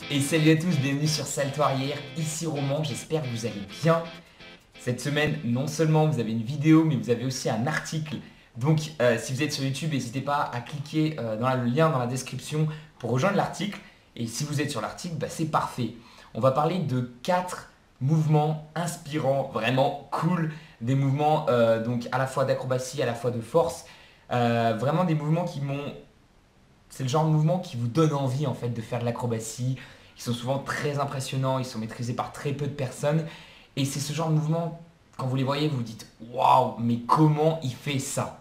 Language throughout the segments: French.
Et salut à tous, bienvenue sur Salto Arrière, ici Roman, j'espère que vous allez bien. Cette semaine, non seulement vous avez une vidéo, mais vous avez aussi un article. Donc si vous êtes sur YouTube, n'hésitez pas à cliquer dans le lien dans la description pour rejoindre l'article. Et si vous êtes sur l'article, c'est parfait. On va parler de 4 mouvements inspirants, vraiment cool. Des mouvements donc à la fois d'acrobatie, à la fois de force. Vraiment des mouvements qui m'ont... C'est le genre de mouvement qui vous donne envie en fait de faire de l'acrobatie. Ils sont souvent très impressionnants, ils sont maîtrisés par très peu de personnes. Et c'est ce genre de mouvement, quand vous les voyez, vous vous dites « Waouh, mais comment il fait ça ?»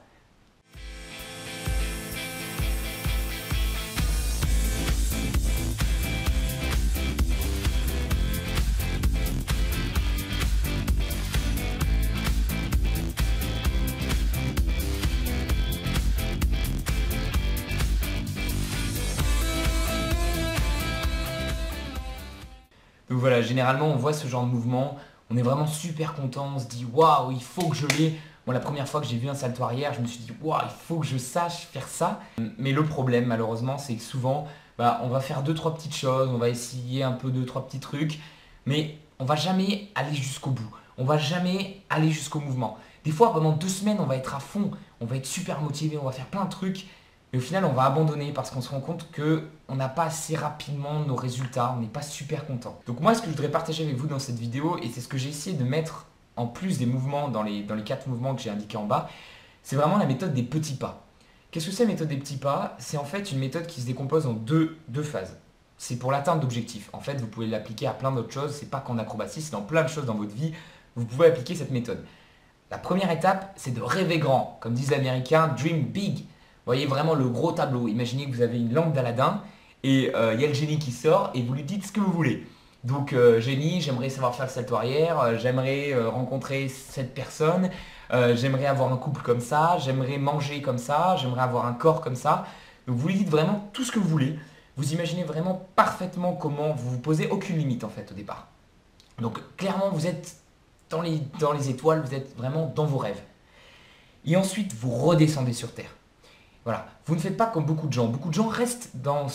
Donc voilà, généralement on voit ce genre de mouvement, on est vraiment super content, on se dit waouh, il faut que je l'ai. Moi la première fois que j'ai vu un salto arrière, je me suis dit waouh, il faut que je sache faire ça. Mais le problème malheureusement, c'est que souvent on va faire 2-3 petites choses, on va essayer un peu 2-3 petits trucs, mais on va jamais aller jusqu'au bout. On va jamais aller jusqu'au mouvement. Des fois pendant 2 semaines, on va être à fond, on va être super motivé, on va faire plein de trucs. Et au final, on va abandonner parce qu'on se rend compte qu'on n'a pas assez rapidement nos résultats, on n'est pas super content. Donc moi, ce que je voudrais partager avec vous dans cette vidéo, et c'est ce que j'ai essayé de mettre en plus des mouvements dans les 4 mouvements que j'ai indiqués en bas, c'est vraiment la méthode des petits pas. Qu'est-ce que c'est la méthode des petits pas? C'est en fait une méthode qui se décompose en deux phases. C'est pour l'atteinte d'objectifs. En fait, vous pouvez l'appliquer à plein d'autres choses, c'est pas qu'en acrobatie, c'est dans plein de choses dans votre vie, vous pouvez appliquer cette méthode. La première étape, c'est de rêver grand. Comme disent les Américains, dream big. Vous voyez vraiment le gros tableau. Imaginez que vous avez une lampe d'Aladin et il y a le génie qui sort et vous lui dites ce que vous voulez. Donc génie, j'aimerais savoir faire le salto arrière, j'aimerais rencontrer cette personne, j'aimerais avoir un couple comme ça, j'aimerais manger comme ça, j'aimerais avoir un corps comme ça. Donc vous lui dites vraiment tout ce que vous voulez. Vous imaginez vraiment parfaitement comment vous vous posez aucune limite en fait au départ. Donc clairement vous êtes dans les étoiles, vous êtes vraiment dans vos rêves. Et ensuite vous redescendez sur Terre. Voilà, vous ne faites pas comme beaucoup de gens. Beaucoup de gens restent dans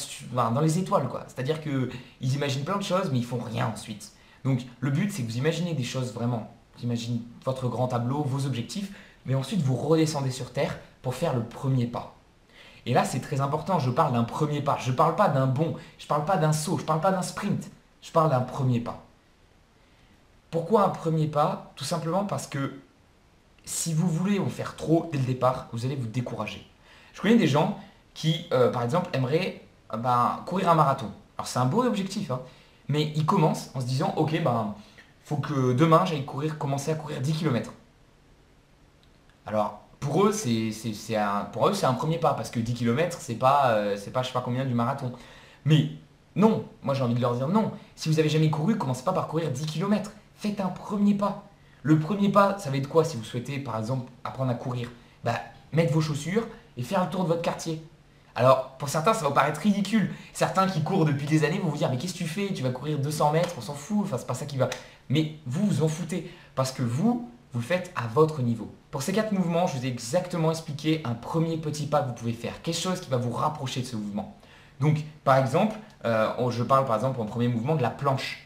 les étoiles, quoi. C'est-à-dire qu'ils imaginent plein de choses, mais ils font rien ensuite. Donc le but, c'est que vous imaginez des choses vraiment. Vous imaginez votre grand tableau, vos objectifs, mais ensuite vous redescendez sur Terre pour faire le premier pas. Et là, c'est très important, je parle d'un premier pas. Je ne parle pas d'un bond, je ne parle pas d'un saut, je ne parle pas d'un sprint. Je parle d'un premier pas. Pourquoi un premier pas? Tout simplement parce que si vous voulez en faire trop dès le départ, vous allez vous décourager. Je connais des gens qui, par exemple, aimeraient courir un marathon. Alors c'est un beau objectif, hein, mais ils commencent en se disant, ok, faut que demain j'aille commencer à courir 10 km. Alors pour eux, c'est un premier pas, parce que 10 km, c'est pas je sais pas combien du marathon. Mais non, moi j'ai envie de leur dire non. Si vous avez jamais couru, commencez pas par courir 10 km. Faites un premier pas. Le premier pas, ça va être quoi si vous souhaitez, par exemple, apprendre à courir? Mettre vos chaussures et faire le tour de votre quartier. Alors, pour certains, ça va vous paraître ridicule. Certains qui courent depuis des années vont vous dire, mais qu'est-ce que tu fais? Tu vas courir 200 mètres, on s'en fout, enfin, c'est pas ça qui va. Mais vous, vous en foutez, parce que vous le faites à votre niveau. Pour ces 4 mouvements, je vous ai exactement expliqué un premier petit pas que vous pouvez faire, quelque chose qui va vous rapprocher de ce mouvement. Donc, par exemple, je parle par exemple en premier mouvement de la planche.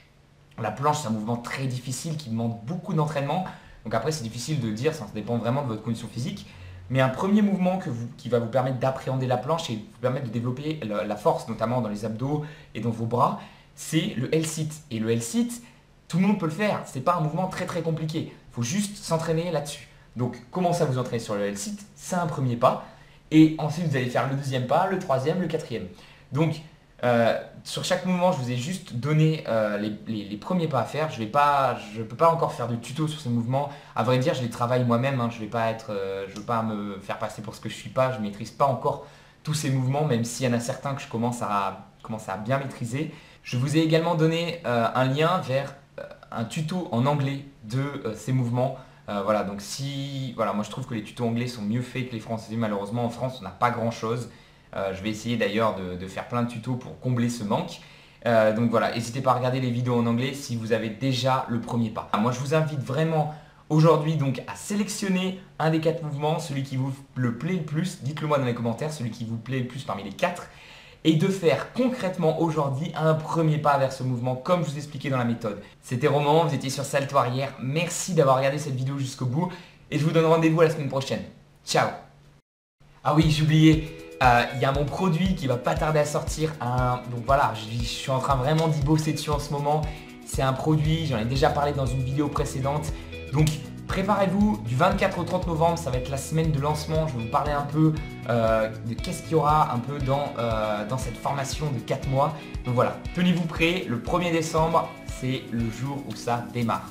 La planche, c'est un mouvement très difficile qui demande beaucoup d'entraînement. Donc après, c'est difficile de dire, ça dépend vraiment de votre condition physique. Mais un premier mouvement qui va vous permettre d'appréhender la planche et vous permettre de développer la force, notamment dans les abdos et dans vos bras, c'est le L-sit. Et le L-sit, tout le monde peut le faire. Ce n'est pas un mouvement très très compliqué. Il faut juste s'entraîner là-dessus. Donc, commencez à vous entraîner sur le L-sit, c'est un premier pas. Et ensuite, vous allez faire le deuxième pas, le troisième, le quatrième. Donc, sur chaque mouvement, je vous ai juste donné les premiers pas à faire. Je ne peux pas encore faire de tuto sur ces mouvements. À vrai dire, je les travaille moi-même. Hein. Je ne veux pas me faire passer pour ce que je ne suis pas. Je ne maîtrise pas encore tous ces mouvements, même s'il y en a certains que je commence à bien maîtriser. Je vous ai également donné un lien vers un tuto en anglais de ces mouvements. Voilà, donc moi je trouve que les tutos anglais sont mieux faits que les français. Malheureusement, en France, on n'a pas grand-chose. Je vais essayer d'ailleurs de faire plein de tutos pour combler ce manque. Donc voilà, n'hésitez pas à regarder les vidéos en anglais si vous avez déjà le premier pas. Moi je vous invite vraiment aujourd'hui donc à sélectionner un des 4 mouvements, celui qui vous le plaît le plus. Dites-le moi dans les commentaires, celui qui vous plaît le plus parmi les 4. et de faire concrètement aujourd'hui un premier pas vers ce mouvement comme je vous expliquais dans la méthode. C'était Roman, vous étiez sur Salto Arrière. Merci d'avoir regardé cette vidéo jusqu'au bout et je vous donne rendez-vous la semaine prochaine. Ciao. Ah oui, j'ai oublié. Il y a mon produit qui va pas tarder à sortir. Donc voilà, je suis en train vraiment d'y bosser dessus en ce moment. C'est un produit, j'en ai déjà parlé dans une vidéo précédente. Donc préparez-vous, du 24 au 30 novembre, ça va être la semaine de lancement. Je vais vous parler un peu de qu'est-ce qu'il y aura un peu dans cette formation de 4 mois. Donc voilà, tenez-vous prêts, le 1er décembre, c'est le jour où ça démarre.